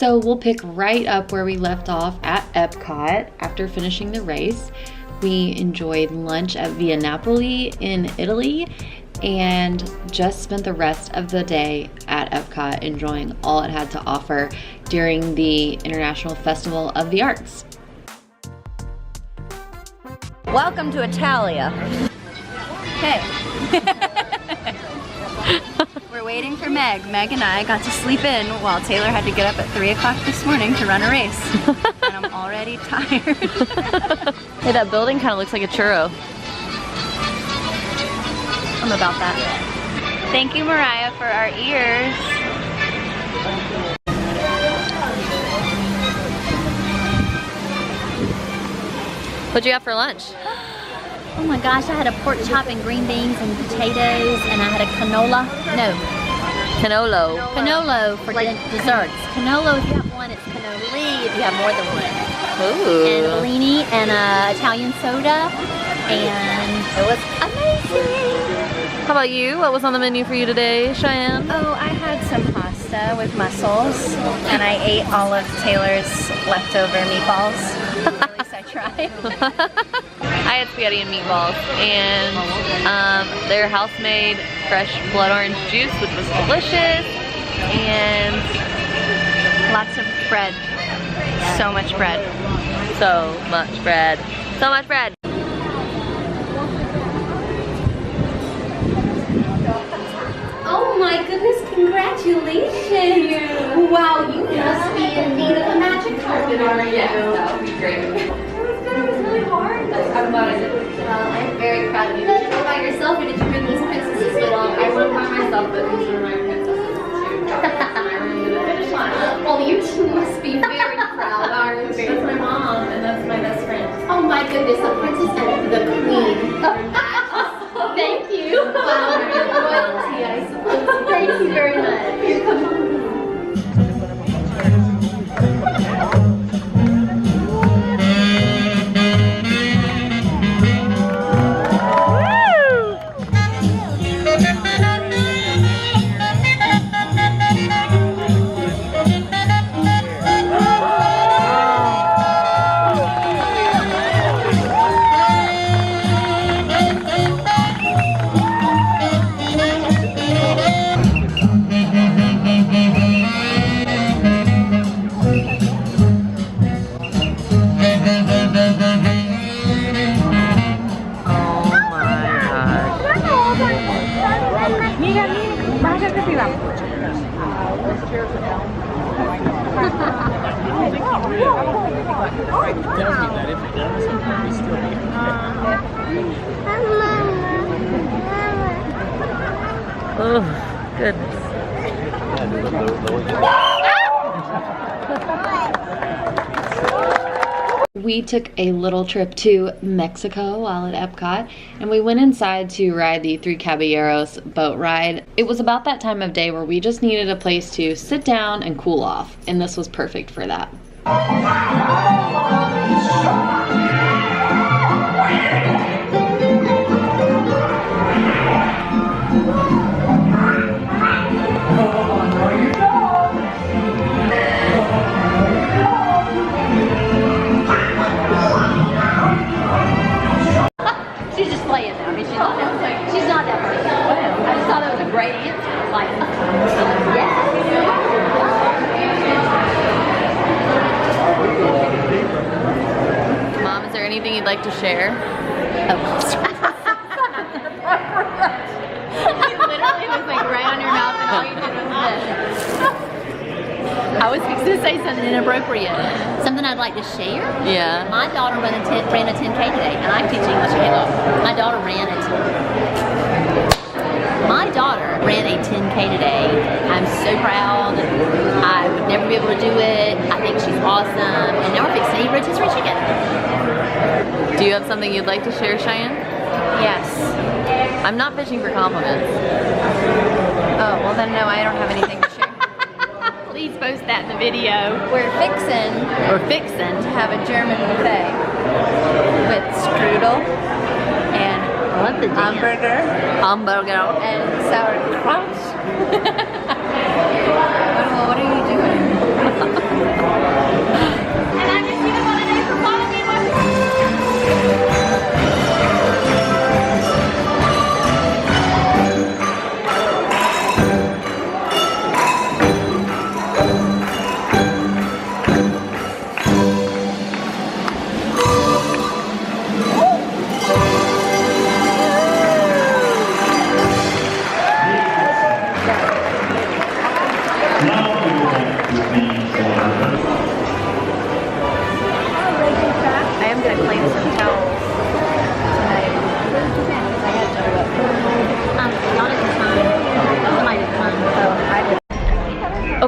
So we'll pick right up where we left off at Epcot after finishing the race. We enjoyed lunch at Via Napoli in Italy and just spent the rest of the day at Epcot enjoying all it had to offer during the International Festival of the Arts. Welcome to Italia. Hey. We're waiting for Meg. Meg and I got to sleep in while Taylor had to get up at 3 o'clock this morning to run a race. And I'm already tired. Hey, that building kind of looks like a churro. I'm about that. Thank you, Mariah, for our ears. What'd you have for lunch? Oh my gosh, I had a pork chop and green beans and potatoes, and I had a canola. No. Canolo. Canolo for desserts. Canolo, if you have one, it's cannoli if you have more than one. Ooh. And a bellini and Italian soda, and it was amazing. How about you? What was on the menu for you today, Cheyenne? Oh, I had some pasta with mussels, and I ate all of Taylor's leftover meatballs. At least I tried. I had spaghetti and meatballs and their house-made fresh blood orange juice, which was delicious, and Lots of bread. So much bread. so much bread. So much bread. Oh my goodness, congratulations! Wow, you must be in need of a magic carpet, are you? That would be great. It was really hard. I'm glad I did. Well, I'm very proud of you. Did you go by yourself or did you bring these princesses along? I went by myself, but these are my princesses too. I ran to the finish line. Well, you two must be very proud, aren't you? That's my mom, and that's my best friend. Oh my goodness, the princess and the queen. Thank you. Wow, you're royalty, I suppose. Thank you very much. Here, come on. Oh, goodness. We took a little trip to Mexico while at Epcot, and we went inside to ride the Three Caballeros boat ride. It was about that time of day where we just needed a place to sit down and cool off, and this was perfect for that. She's just playing now. I mean, she's not that funny. I just thought that was a great answer. Like, yes. Mom, is there anything you'd like to share? Oh. It literally was like right on your mouth and all you did was this. I was fixing to say something inappropriate. Something I'd like to share? Yeah. My daughter ran a 10K today, and I teach English at Halo. My daughter ran a 10K today. I'm so proud. I would never be able to do it. I think she's awesome. And now we're fixing to eat rotisserie chicken. Do you have something you'd like to share, Cheyenne? Yes. I'm not fishing for compliments. Oh, well then no, I don't have anything to share. Please post that in the video. We're fixing to have a German buffet with strudel and hamburger and sauerkraut. What are you doing?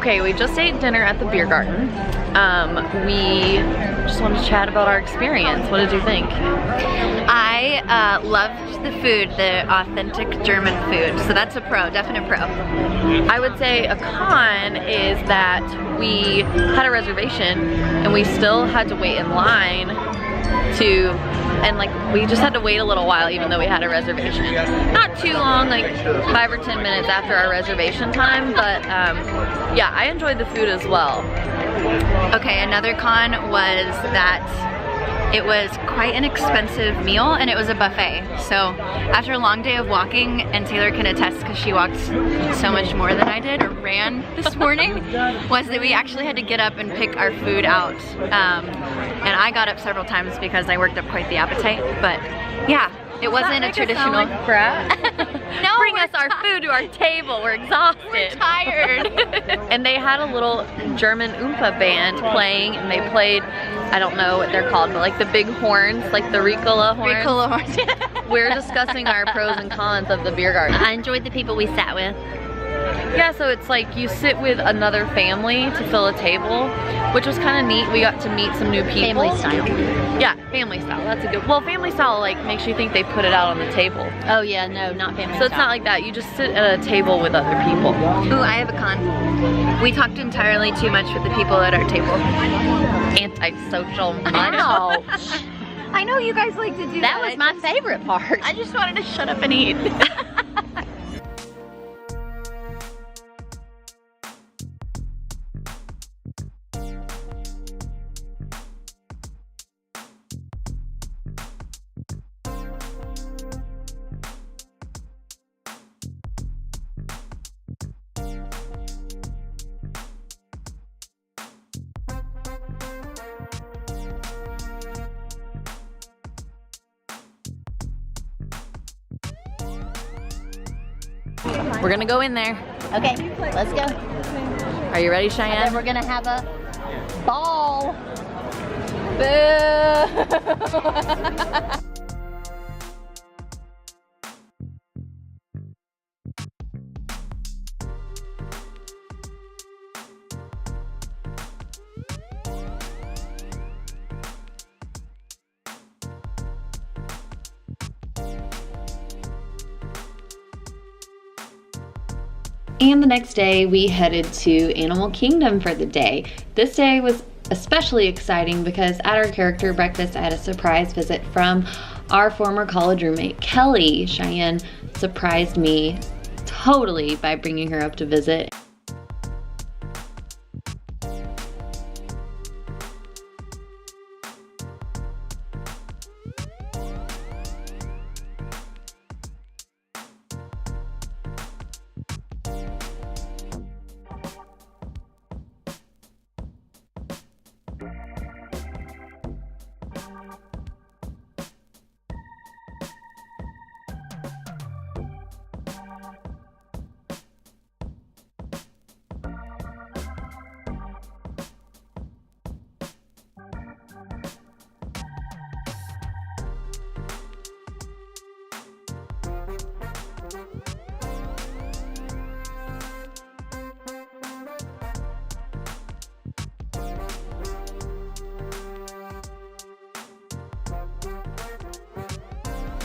Okay, we just ate dinner at the beer garden. We just wanted to chat about our experience. What did you think? I loved the food, the authentic German food. So that's a pro, definite pro. I would say a con is that we had a reservation and we still had to wait in line we just had to wait a little while even though we had a reservation. Not too long, like 5 or 10 minutes after our reservation time, but yeah, I enjoyed the food as well. Okay, another con was that it was quite an expensive meal and it was a buffet. So after a long day of walking, and Taylor can attest because she walked so much more than I did or ran this morning, was that we actually had to get up and pick our food out. And I got up several times because I worked up quite the appetite, but yeah, it wasn't a traditional crap. No, Bring us our food to our table. We're exhausted. We're tired. And they had a little German Oompa band playing, and they played, I don't know what they're called, but like the big horns, like the Ricola horns. Ricola horns. We're discussing our pros and cons of the beer garden. I enjoyed the people we sat with. Yeah, so it's like you sit with another family to fill a table, which was kind of neat. We got to meet some new people. Family style. Yeah, family style. That's a good. Well, family style like makes you think they put it out on the table. Oh yeah, no, not family style. So it's not like that. You just sit at a table with other people. Ooh, I have a con. We talked entirely too much with the people at our table. Antisocial. Ouch. I know you guys like to do that. That was my favorite part. I just wanted to shut up and eat. We're gonna go in there. Okay, let's go. Are you ready, And then Cheyenne? we're gonna have a ball. Boo! And the next day we headed to Animal Kingdom for the day. This day was especially exciting because at our character breakfast I had a surprise visit from our former college roommate Kelly. Cheyenne surprised me totally by bringing her up to visit.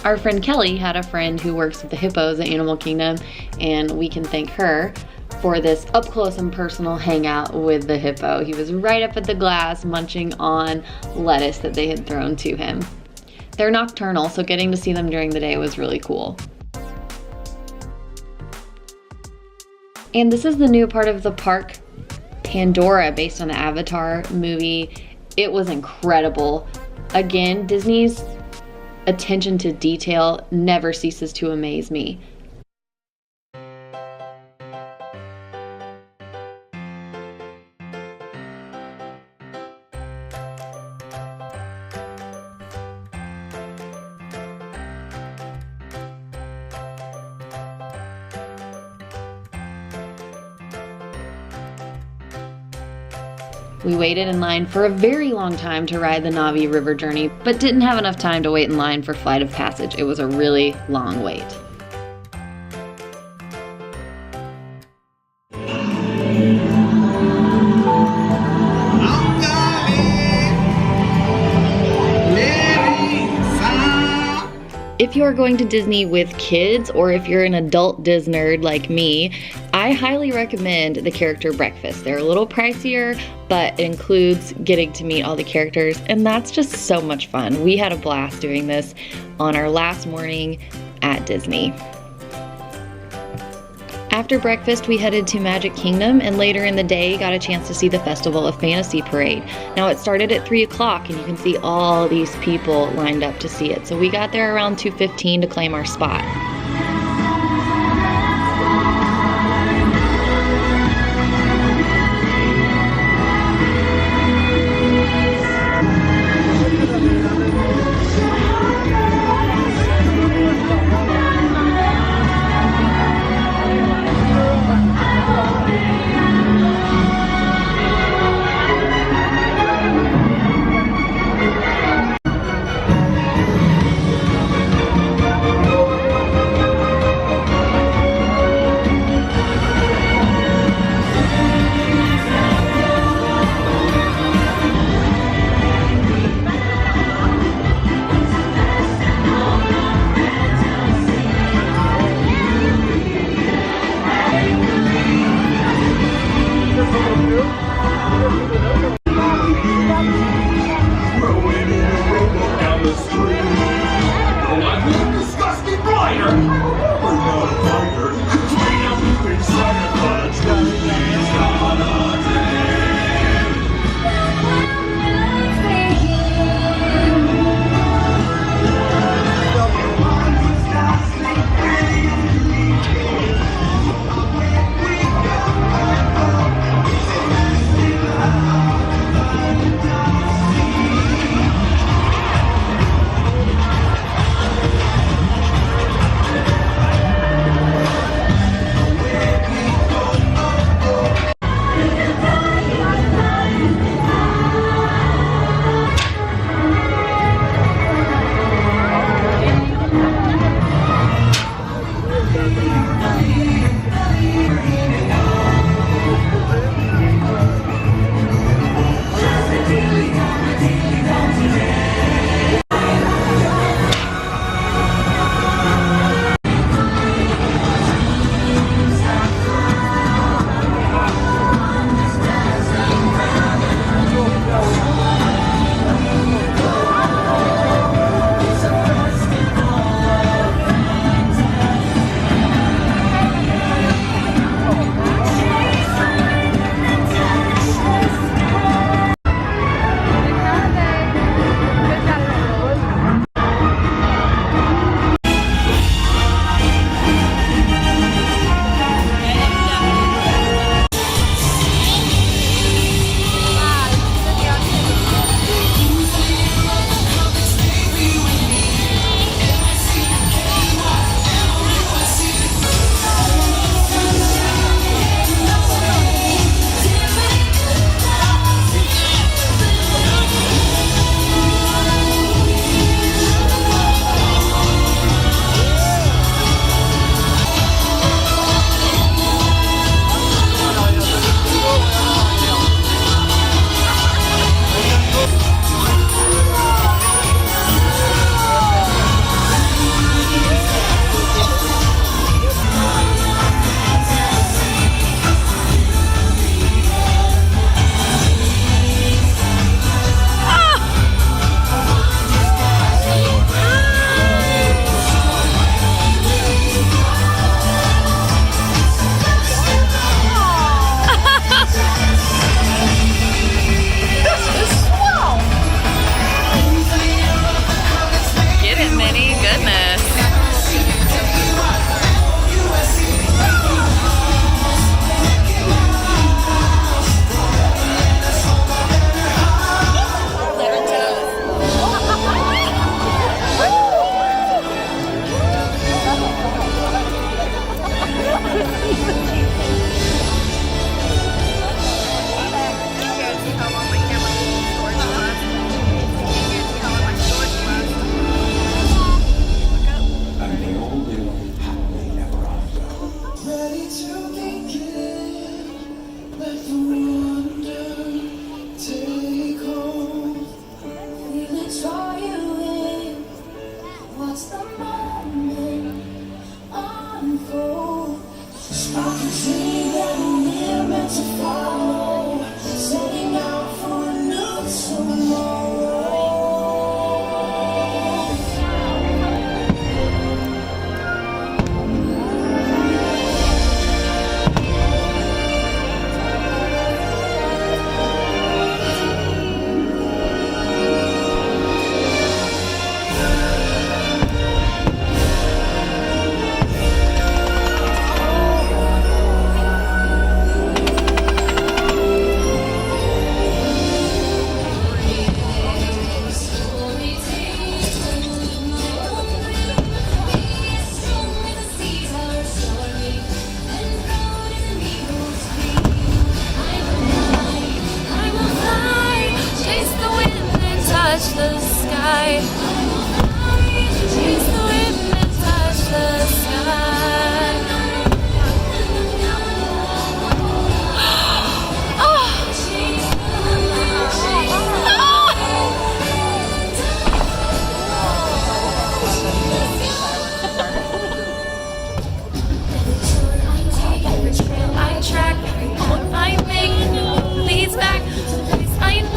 Our friend Kelly had a friend who works with the hippos at Animal Kingdom, and we can thank her for this up close and personal hangout with the hippo. He was right up at the glass munching on lettuce that they had thrown to him. They're nocturnal, so getting to see them during the day was really cool. And this is the new part of the park, Pandora, based on the Avatar movie. It was incredible. Again, Disney's attention to detail never ceases to amaze me. We waited in line for a very long time to ride the Navi River journey, but didn't have enough time to wait in line for Flight of Passage. It was a really long wait. If you are going to Disney with kids, or if you're an adult Disnerd like me, I highly recommend the character breakfast. They're a little pricier, but it includes getting to meet all the characters, and that's just so much fun. We had a blast doing this on our last morning at Disney. After breakfast, we headed to Magic Kingdom, and later in the day got a chance to see the Festival of Fantasy Parade. Now it started at 3 o'clock, and you can see all these people lined up to see it. So we got there around 2:15 to claim our spot.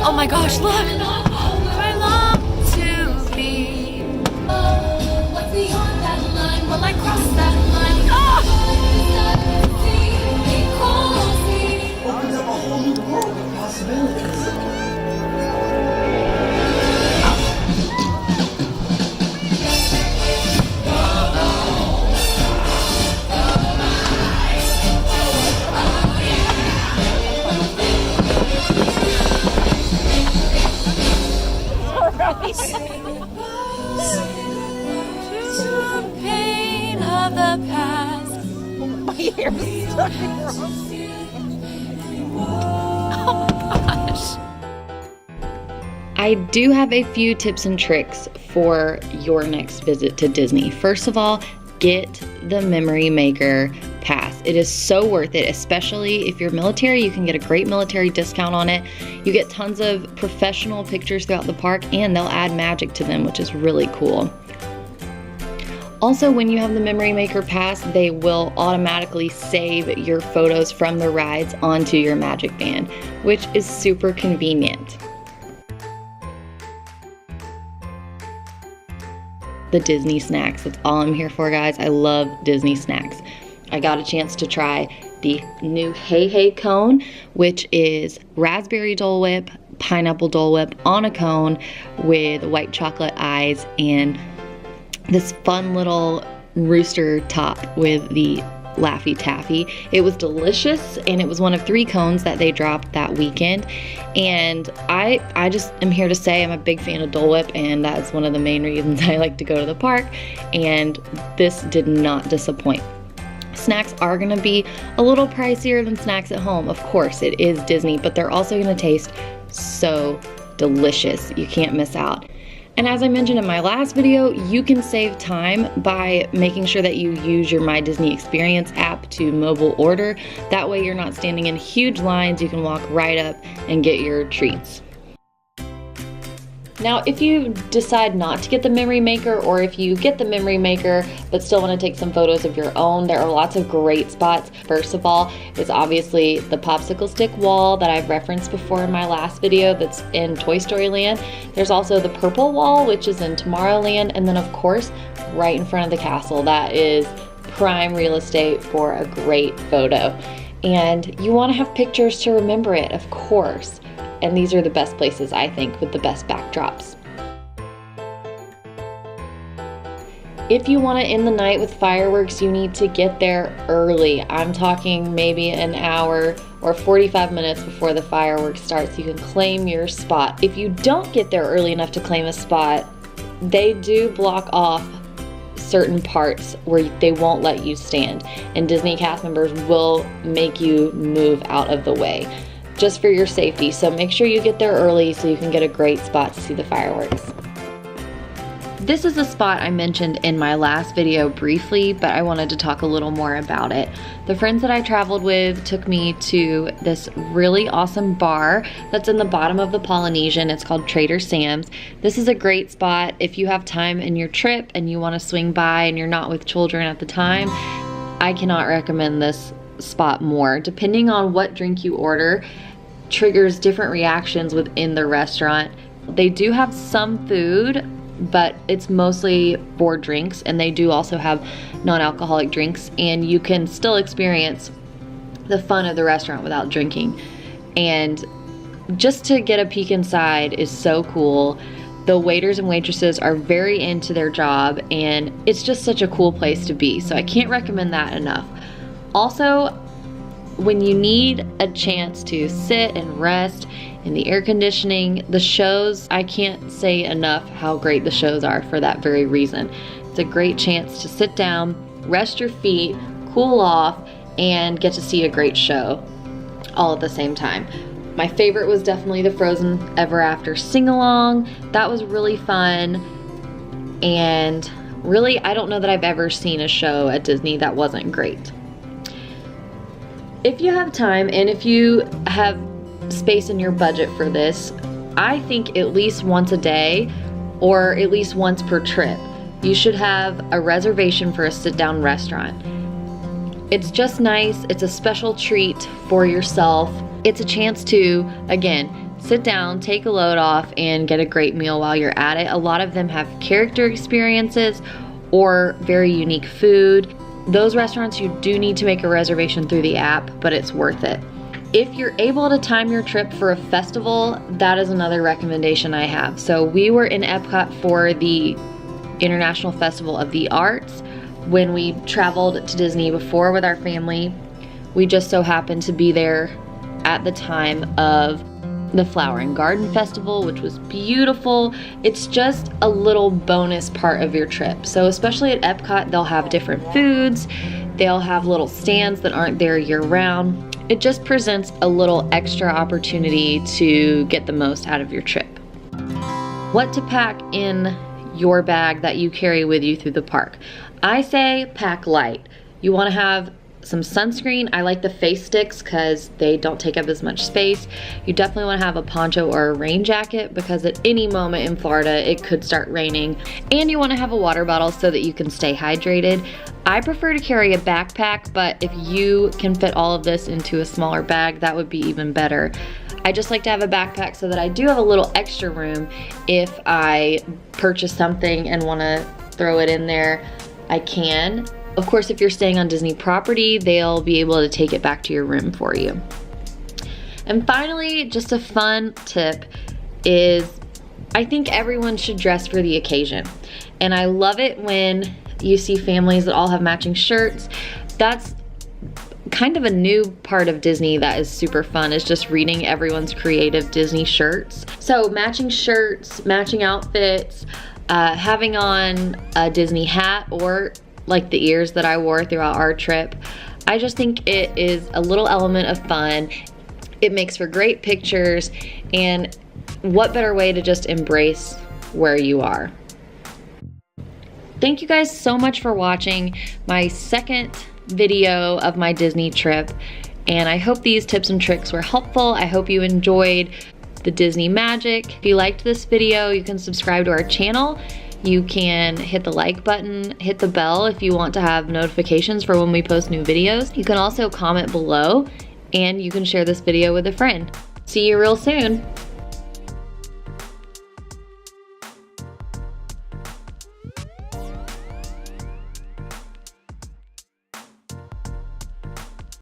Oh my gosh, look! I long to be. What's beyond that line? Will I cross that line? Opens up a whole new world of possibilities. Pain of the past. My hair is stuck I do have a few tips and tricks for your next visit to Disney. First of all, get the Memory Maker pass. It is so worth it, especially if you're military. You can get a great military discount on it. You get tons of professional pictures throughout the park, and they'll add magic to them, which is really cool. Also, when you have the Memory Maker pass, they will automatically save your photos from the rides onto your Magic Band, which is super convenient. The Disney snacks, that's all I'm here for, guys. I love Disney snacks. I got a chance to try the new Hey Hey cone, which is raspberry Dole Whip, pineapple Dole Whip on a cone with white chocolate eyes and this fun little rooster top with the Laffy Taffy. It was delicious, and it was one of 3 cones that they dropped that weekend. And I just am here to say I'm a big fan of Dole Whip, and that's one of the main reasons I like to go to the park, and this did not disappoint. Snacks are gonna be a little pricier than snacks at home. Of course, it is Disney, but they're also gonna taste so delicious. You can't miss out. And as I mentioned in my last video, you can save time by making sure that you use your My Disney Experience app to mobile order. That way you're not standing in huge lines, you can walk right up and get your treats. Now, if you decide not to get the Memory Maker, or if you get the Memory Maker but still want to take some photos of your own, there are lots of great spots. First of all, is obviously the popsicle stick wall that I've referenced before in my last video that's in Toy Story Land. There's also the purple wall, which is in Tomorrowland, and then of course, right in front of the castle. That is prime real estate for a great photo. And you want to have pictures to remember it, of course. And these are the best places, I think, with the best backdrops. If you want to end the night with fireworks, you need to get there early. I'm talking maybe an hour or 45 minutes before the fireworks start so you can claim your spot. If you don't get there early enough to claim a spot, they do block off certain parts where they won't let you stand, and Disney cast members will make you move out of the way, just for your safety. So make sure you get there early so you can get a great spot to see the fireworks. This is a spot I mentioned in my last video briefly, but I wanted to talk a little more about it. The friends that I traveled with took me to this really awesome bar that's in the bottom of the Polynesian. It's called Trader Sam's. This is a great spot if you have time in your trip and you want to swing by and you're not with children at the time. I cannot recommend this spot more. Depending on what drink you order, triggers different reactions within the restaurant. They do have some food, but it's mostly for drinks, and they do also have non-alcoholic drinks, and you can still experience the fun of the restaurant without drinking. And just to get a peek inside is so cool. The waiters and waitresses are very into their job, and it's just such a cool place to be. So I can't recommend that enough. Also, when you need a chance to sit and rest in the air conditioning, the shows, I can't say enough how great the shows are for that very reason. It's a great chance to sit down, rest your feet, cool off, and get to see a great show all at the same time. My favorite was definitely the Frozen Ever After sing-along. That was really fun. And really, I don't know that I've ever seen a show at Disney that wasn't great. If you have time and if you have space in your budget for this, I think at least once a day or at least once per trip, you should have a reservation for a sit-down restaurant. It's just nice. It's a special treat for yourself. It's a chance to, again, sit down, take a load off, and get a great meal while you're at it. A lot of them have character experiences or very unique food. Those restaurants, you do need to make a reservation through the app, but it's worth it. If you're able to time your trip for a festival, that is another recommendation I have. So we were in Epcot for the International Festival of the Arts. When we traveled to Disney before with our family, we just so happened to be there at the time of the Flower and Garden Festival, which was beautiful. It's just a little bonus part of your trip. So especially at Epcot, they'll have different foods. They'll have little stands that aren't there year round. It just presents a little extra opportunity to get the most out of your trip. What to pack in your bag that you carry with you through the park? I say pack light. You want to have some sunscreen. I like the face sticks because they don't take up as much space. You definitely want to have a poncho or a rain jacket because at any moment in Florida it could start raining. And you want to have a water bottle so that you can stay hydrated. I prefer to carry a backpack, but if you can fit all of this into a smaller bag, that would be even better. I just like to have a backpack so that I do have a little extra room if I purchase something and want to throw it in there, I can. Of course, if you're staying on Disney property, they'll be able to take it back to your room for you. And finally, just a fun tip is I think everyone should dress for the occasion. And I love it when you see families that all have matching shirts. That's kind of a new part of Disney that is super fun, is just reading everyone's creative Disney shirts. So matching shirts, matching outfits, having on a Disney hat or like the ears that I wore throughout our trip. I just think it is a little element of fun. It makes for great pictures, and what better way to just embrace where you are. Thank you guys so much for watching my second video of my Disney trip, and I hope these tips and tricks were helpful. I hope you enjoyed the Disney magic. If you liked this video, you can subscribe to our channel. You can hit the like button, hit the bell if you want to have notifications for when we post new videos. You can also comment below, and you can share this video with a friend. See you real soon.